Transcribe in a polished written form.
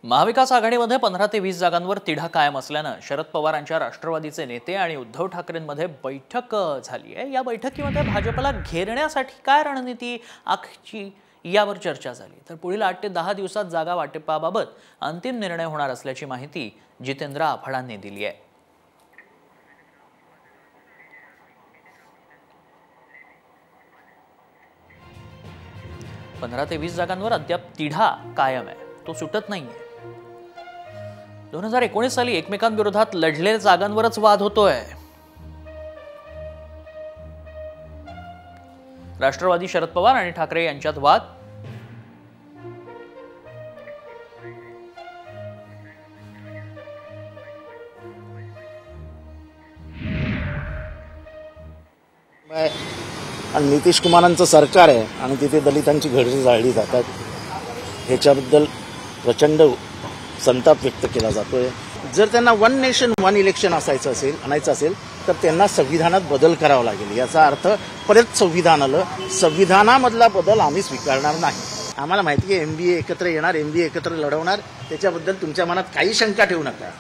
महाविकास आघाडीमध्ये 15 ते 20 जागांवर तिढा कायम असल्यानं शरद पवारांच्या राष्ट्रवादीचे नेते आणि उद्धव ठाकरेंमध्ये बैठक झाली आहे। या बैठकीमध्ये भाजपला घेरण्यासाठी काय रणनीती आखची यावर चर्चा झाली। तर पुढील 8 ते 10 दिवसात जागा वाटपाबाबत अंतिम निर्णय होणार असल्याची माहिती जितेंद्र आव्हाडांनी दिली आहे। 15 ते 20 जागांवर अद्याप तिढा कायम आहे, तो सुटत नाहीये। 2019 साली एकमेकांविरोधात लढलेल्या जागांवरच वाद होतोय। राष्ट्रवादी शरद पवार आणि ठाकरे यांच्यात वाद। आणि नितीश कुमारांचं सरकार आहे आणि तिथे दलितांची घरे जाळली जातात, ह्याच्याबद्दल प्रचंड संताप व्यक्त केला जातोय। जर त्यांना वन नेशन वन इलेक्शन आणायचं असेल तर त्यांना संविधानात बदल करावा लागेल। याचा अर्थ परत संविधान आलं, संविधानामधला बदल आम्ही स्वीकारणार नाही। आम्हाला माहिती आहे MBA एकत्र येणार, MBA एकत्र लढवणार, त्याच्याबद्दल तुमच्या मनात काही शंका ठेवू नका।